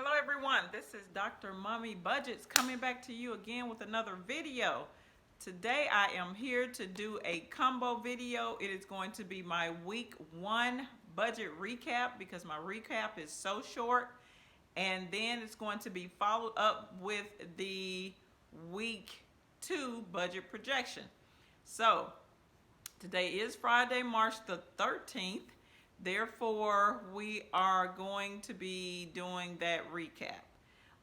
Hello everyone, this is Dr. Mommy Budgets coming back to you again with another video. Today I am here to do a combo video. It is going to be my week 1 budget recap because my recap is so short, and then it's going to be followed up with the week 2 budget projection. So today is Friday, March the 13th. Therefore, we are going to be doing that recap.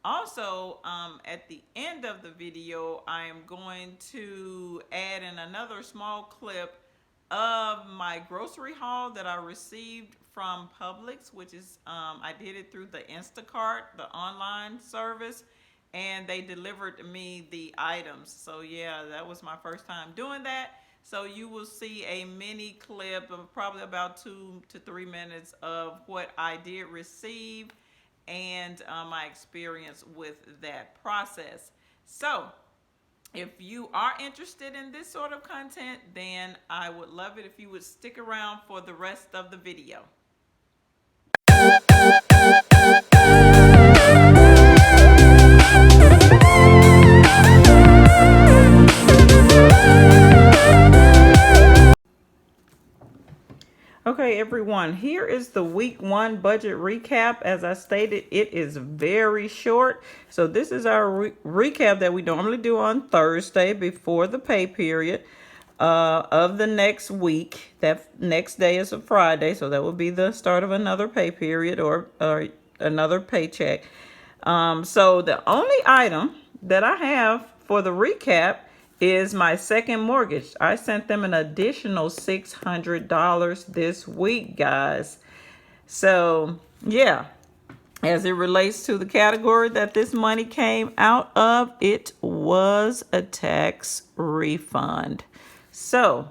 Also, at the end of the video, I am going to add in another small clip of my grocery haul that I received from Publix, which is, I did it through the Instacart, the online service, and they delivered me the items. So yeah, that was my first time doing that. So you will see a mini clip of probably about 2 to 3 minutes of what I did receive and my experience with that process. So if you are interested in this sort of content, then I would love it if you would stick around for the rest of the video. Okay, everyone, here is the week 1 budget recap. As I stated, it is very short. So this is our recap that we normally do on Thursday before the pay period of the next week. That next day is a Friday, so that will be the start of another pay period or another paycheck. So the only item that I have for the recap is my second mortgage. I sent them an additional $600 this week, guys. So yeah, as it relates to the category that this money came out of, it was a tax refund. So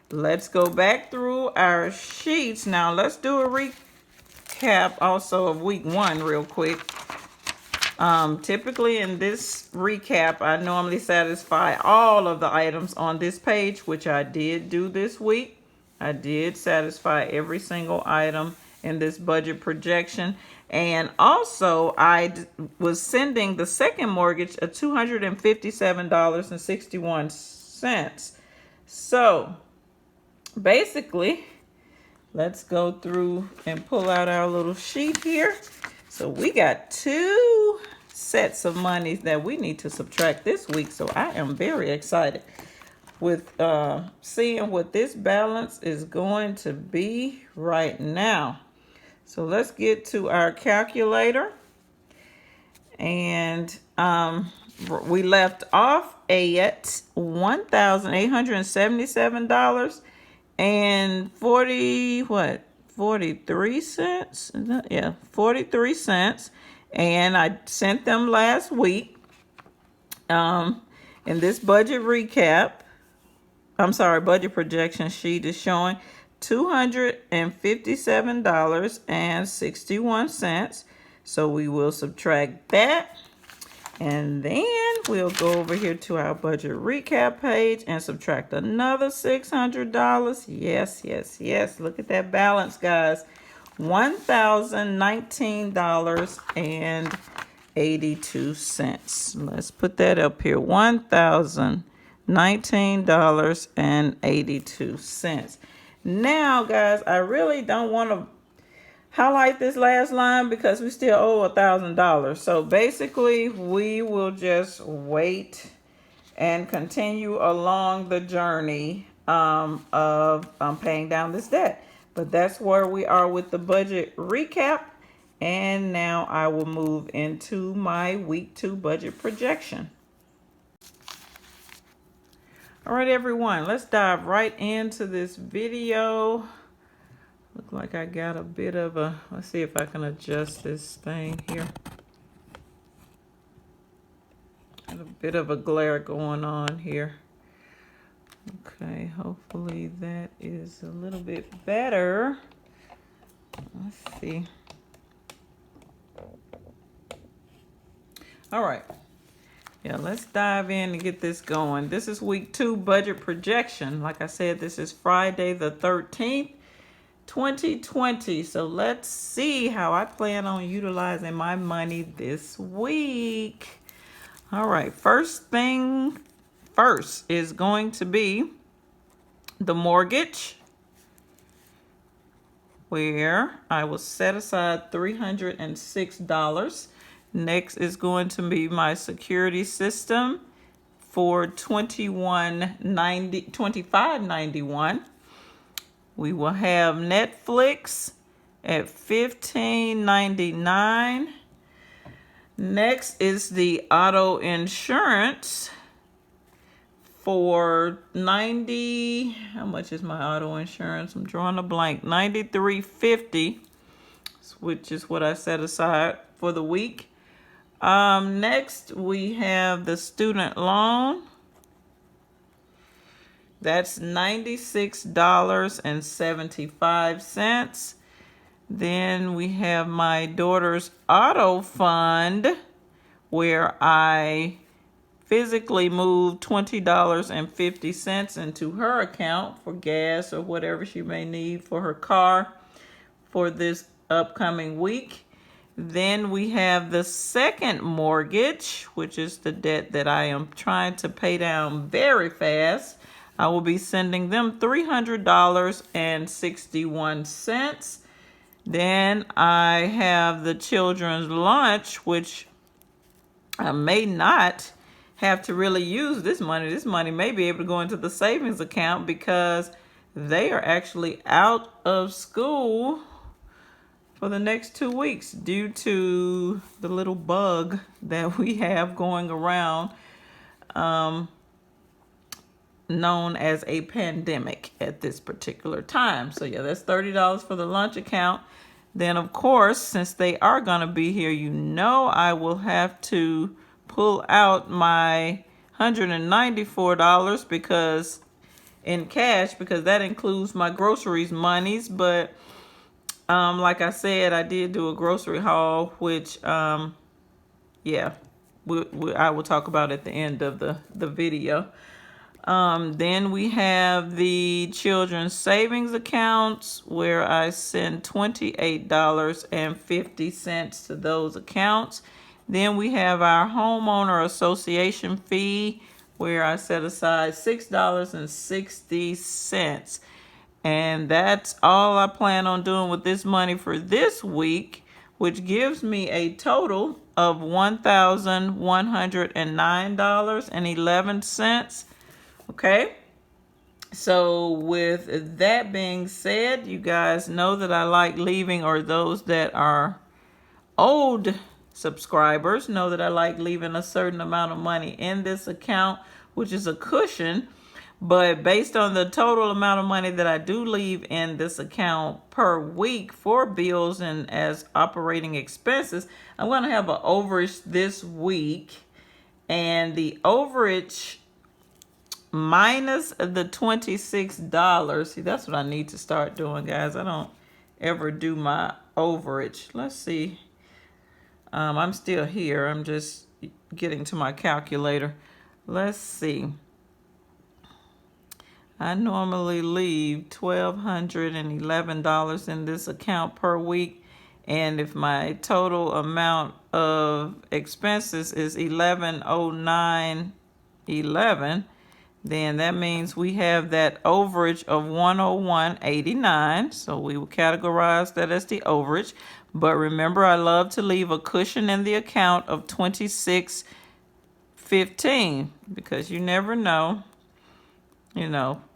let's go back through our sheets. Now let's do a recap also of week 1 real quick. Typically in this recap, I normally satisfy all of the items on this page, which I did do this week. I did satisfy every single item in this budget projection. And also, I was sending the second mortgage a $257.61. So, basically, let's go through and pull out our little sheet here. So we got 2 sets of monies that we need to subtract this week. So I am very excited with seeing what this balance is going to be right now. So let's get to our calculator. And we left off at $1,877 and 43 cents. Yeah, 43 cents. And I sent them last week. In this budget recap, budget projection sheet is showing $257.61. So we will subtract that. And then we'll go over here to our budget recap page and subtract another $600. Yes, yes, yes. Look at that balance, guys. $1,019.82. Let's put that up here. $1,019.82. Now, guys, I really don't want to highlight this last line because we still owe $1,000. So basically, we will just wait and continue along the journey of paying down this debt. But that's where we are with the budget recap. And now I will move into my week 2 budget projection. All right, everyone, let's dive right into this video. Look like I got a bit of a, let's see if I can adjust this thing here. Got a bit of a glare going on here. Okay, hopefully that is a little bit better. Let's see. All right. Yeah, let's dive in and get this going. This is week 2 budget projection. Like I said, this is Friday the 13th. 2020. So let's see how I plan on utilizing my money this week. All right, first thing first is going to be the mortgage, where I will set aside $306. Next is going to be my security system for $25.91. We will have Netflix at $15.99. Next is the auto insurance for 90. How much is my auto insurance? I'm drawing a blank. $93.50, which is what I set aside for the week. Next we have the student loan. That's $96.75. Then we have my daughter's auto fund, where I physically moved $20.50 into her account for gas or whatever she may need for her car for this upcoming week. Then we have the second mortgage, which is the debt that I am trying to pay down very fast. I will be sending them $300.61. Then I have the children's lunch, which I may not have to really use this money. This money may be able to go into the savings account because they are actually out of school for the next 2 weeks due to the little bug that we have going around, known as a pandemic at this particular time. So yeah, that's $30 for the lunch account. Then of course, since they are gonna be here, you know I will have to pull out my $194 because in cash, because that includes my groceries monies. But like I said, I did do a grocery haul, which yeah, I will talk about at the end of the video. Then we have the children's savings accounts, where I send $28.50 to those accounts. Then we have our homeowner association fee, where I set aside $6.60. And that's all I plan on doing with this money for this week, which gives me a total of $1,109.11. Okay, so with that being said, you guys know that I like leaving, or those that are old subscribers know that I like leaving a certain amount of money in this account, which is a cushion. But based on the total amount of money that I do leave in this account per week for bills and as operating expenses, I'm going to have an overage this week. And the overage minus the $26, see, that's what I need to start doing, guys. I don't ever do my overage. Let's see. I'm still here. I'm just getting to my calculator. Let's see. I normally leave $1,211 in this account per week. And if my total amount of expenses is $1,109.11, then that means we have that overage of $101.89. So we will categorize that as the overage. But remember, I love to leave a cushion in the account of $26.15, because you never know,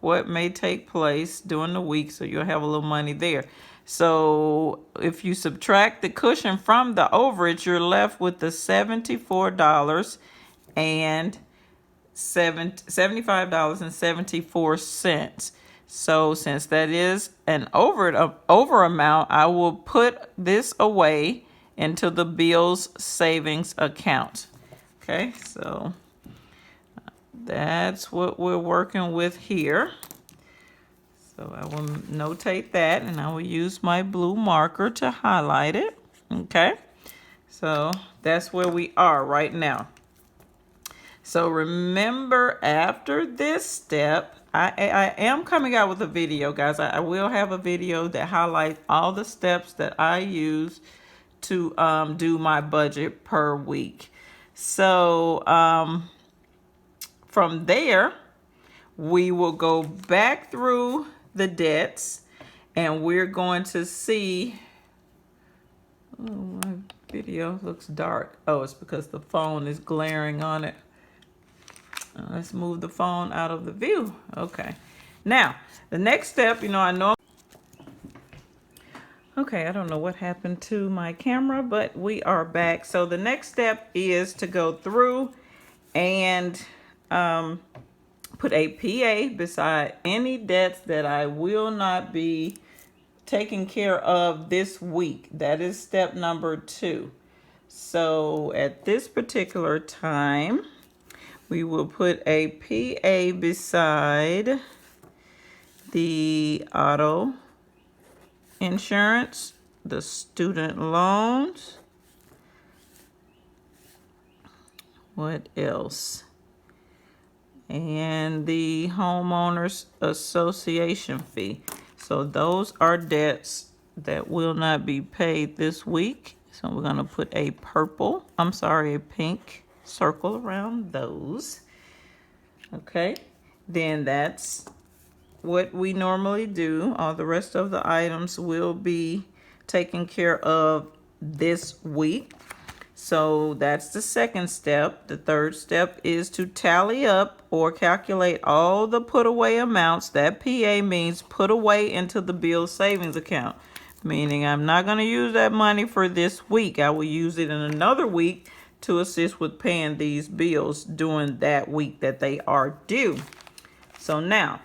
what may take place during the week. So you'll have a little money there. So if you subtract the cushion from the overage, you're left with the $75.74. So since that is an over amount, I will put this away into the bills savings account. Okay, so that's what we're working with here. So I will notate that, and I will use my blue marker to highlight it. Okay, so that's where we are right now. So remember, after this step, I am coming out with a video, guys. I will have a video that highlights all the steps that I use to do my budget per week. So from there, we will go back through the debts, and we're going to see. Oh, my video looks dark. Oh, it's because the phone is glaring on it. Let's move the phone out of the view. Okay. Now, the next step, I know. Okay, I don't know what happened to my camera, but we are back. So the next step is to go through and put a PA beside any debts that I will not be taking care of this week. That is step number 2. So at this particular time, we will put a PA beside the auto insurance, the student loans. What else? And the homeowners association fee. So those are debts that will not be paid this week. So we're going to put a pink circle around those. Okay, then that's what we normally do. All the rest of the items will be taken care of this week. So that's the second step. The third step is to tally up or calculate all the put away amounts. That PA means put away into the bill savings account, meaning I'm not going to use that money for this week. I will use it in another week to assist with paying these bills during that week that they are due. So now,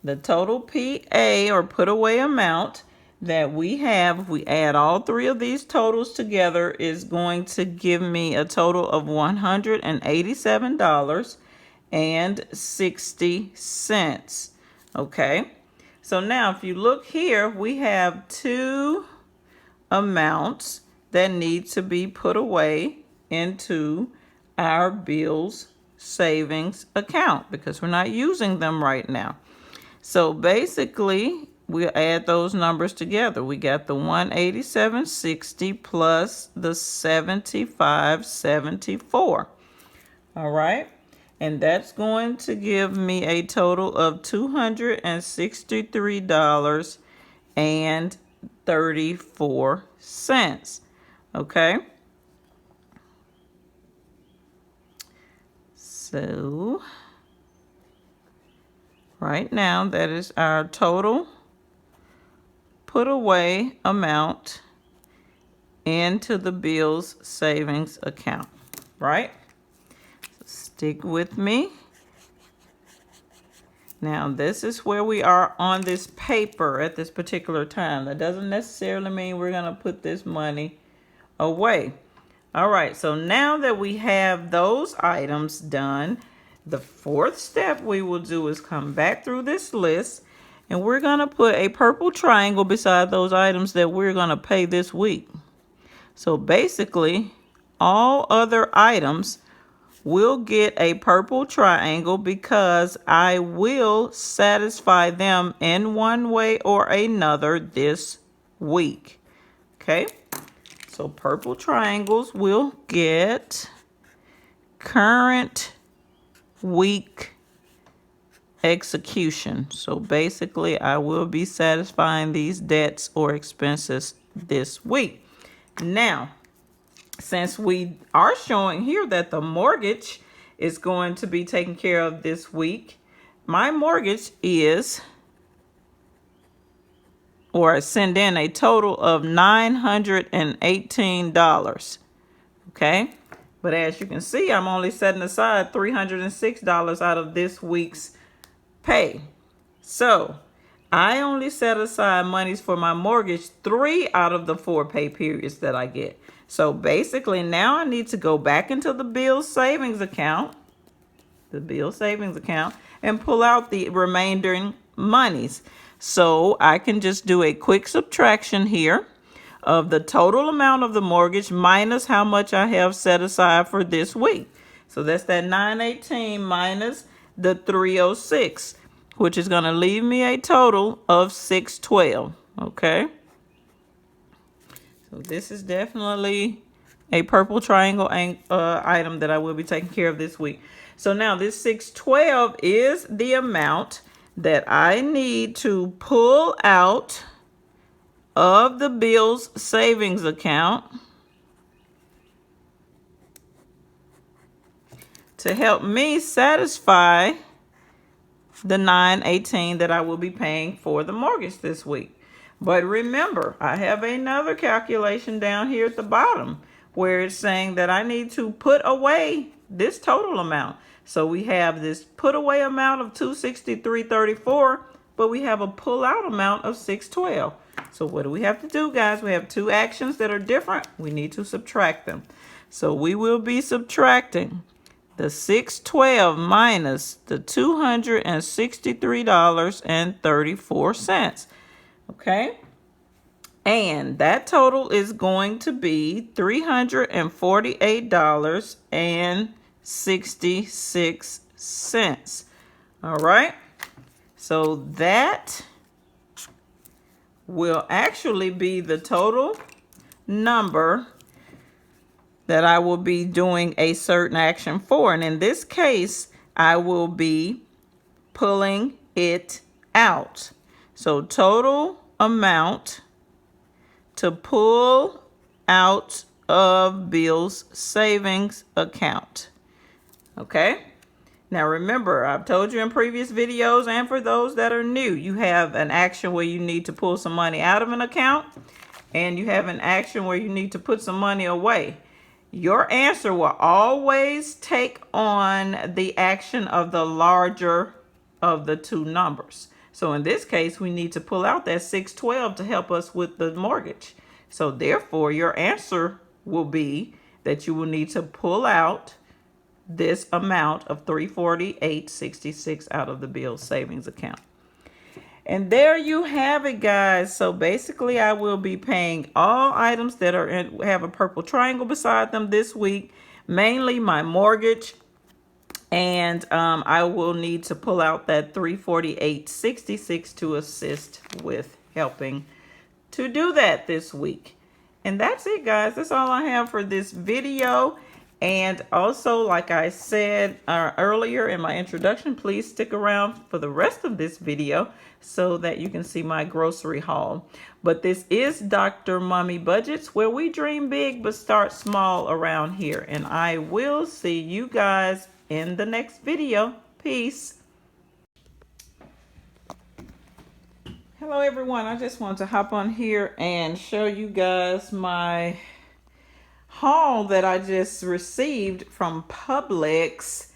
the total PA or put away amount that we have, if we add all 3 of these totals together, is going to give me a total of $187.60. Okay, so now if you look here, we have 2 amounts that need to be put away into our bills savings account because we're not using them right now. So basically, we'll add those numbers together. We got the $187.60 plus the $75.74. All right, and that's going to give me a total of $263.34. Okay, so right now that is our total put away amount into the bills savings account, right? So stick with me. Now this is where we are on this paper at this particular time. That doesn't necessarily mean we're going to put this money away. All right, so now that we have those items done, the fourth step we will do is come back through this list, and we're going to put a purple triangle beside those items that we're going to pay this week. So basically, all other items will get a purple triangle because I will satisfy them in one way or another this week. Okay, so purple triangles will get current week execution. So basically, I will be satisfying these debts or expenses this week. Now, since we are showing here that the mortgage is going to be taken care of this week, my mortgage is, or I send in a total of $918. Okay, but as you can see, I'm only setting aside $306 out of this week's pay. So I only set aside monies for my mortgage 3 out of the 4 pay periods that I get. So basically now I need to go back into the bill savings account, and pull out the remaining monies. So I can just do a quick subtraction here of the total amount of the mortgage minus how much I have set aside for this week. So that's that $918 minus the 306, which is going to leave me a total of 612. Okay. So this is definitely a purple triangle item that I will be taking care of this week. So now this 612 is the amount that I need to pull out of the Bill's savings account to help me satisfy the $918 that I will be paying for the mortgage this week. But remember, I have another calculation down here at the bottom where it's saying that I need to put away this total amount. So we have this put away amount of $263.34, but we have a pull out amount of $612. So what do we have to do, guys? We have two actions that are different. We need to subtract them. So we will be subtracting the $612 minus the $263.34. Okay? And that total is going to be $348.66. All right? So that will actually be the total number that I will be doing a certain action for. And in this case, I will be pulling it out. So total amount to pull out of Bill's savings account. Okay? Now remember, I've told you in previous videos, and for those that are new, you have an action where you need to pull some money out of an account, and you have an action where you need to put some money away. Your answer will always take on the action of the larger of the two numbers. So in this case, we need to pull out that $612 to help us with the mortgage. So therefore, your answer will be that you will need to pull out this amount of $348.66 out of the Bill's savings account. And there you have it, guys. So basically, I will be paying all items that have a purple triangle beside them this week, mainly my mortgage. And I will need to pull out that $348.66 to assist with helping to do that this week. And that's it, guys. That's all I have for this video. And also, like I said earlier in my introduction, please stick around for the rest of this video so that you can see my grocery haul. But this is Dr. Mommy Budgets, where we dream big but start small around here. And I will see you guys in the next video. Peace. Hello, everyone. I just want to hop on here and show you guys my haul that I just received from Publix.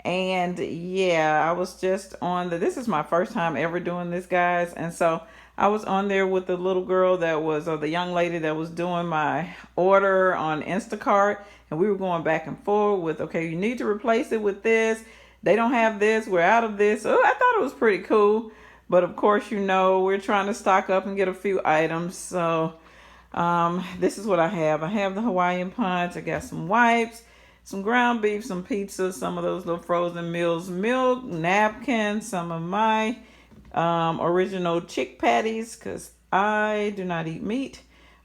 And yeah, I was just on this is my first time ever doing this, guys. And so I was on there with the little girl that was, or the young lady that was doing my order on Instacart. And we were going back and forth with, okay, you need to replace it with this. They don't have this. We're out of this. Oh, I thought it was pretty cool. But of course, you know, we're trying to stock up and get a few items. So this is what I have. I have the Hawaiian punch. I got some wipes, some ground beef, some pizza, some of those little frozen meals, milk, napkins, some of my original chick patties, because I do not eat meat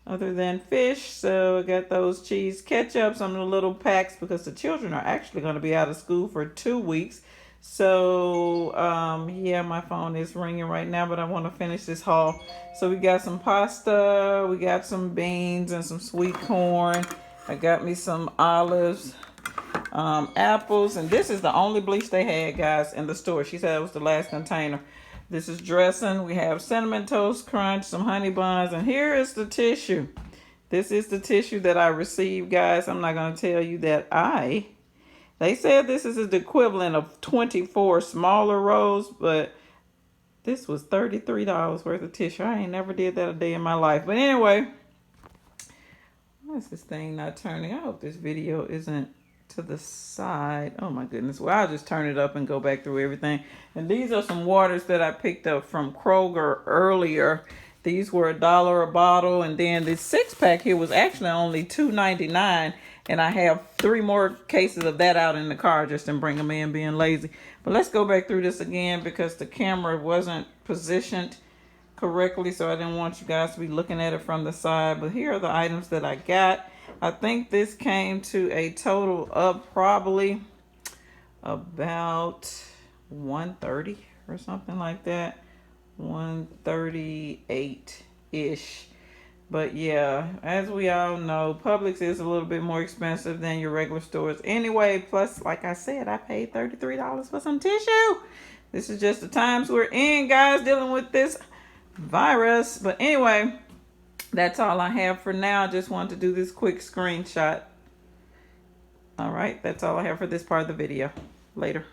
other than fish. So I got those cheese ketchup, some of the little packs, because the children are actually going to be out of school for 2 weeks. So yeah, my phone is ringing right now, but I want to finish this haul. So we got some pasta, we got some beans and some sweet corn. I got me some olives, apples, and this is the only bleach they had, guys, in the store. She said it was the last container. This is dressing. We have Cinnamon Toast Crunch, some honey buns, and here is the tissue. This is the tissue that I received, guys. I'm not going to tell you that they said this is the equivalent of 24 smaller rolls, but this was $33 worth of tissue. I ain't never did that a day in my life. But anyway, why is this thing not turning? I hope this video isn't to the side. Oh my goodness. Well, I'll just turn it up and go back through everything. And these are some waters that I picked up from Kroger earlier. These were $1 a bottle, and then this 6-pack here was actually only $2.99, and I have 3 more cases of that out in the car. Just didn't bring them in, being lazy. But let's go back through this again because the camera wasn't positioned correctly, so I didn't want you guys to be looking at it from the side. But here are the items that I got. I think this came to a total of probably about $130 or something like that. 138-ish. But yeah, as we all know, Publix is a little bit more expensive than your regular stores anyway. Plus, like I said, I paid $33 for some tissue. This is just the times we're in, guys, dealing with this virus. But anyway, that's all I have for now. Just wanted to do this quick screenshot. All right, that's all I have for this part of the video. Later.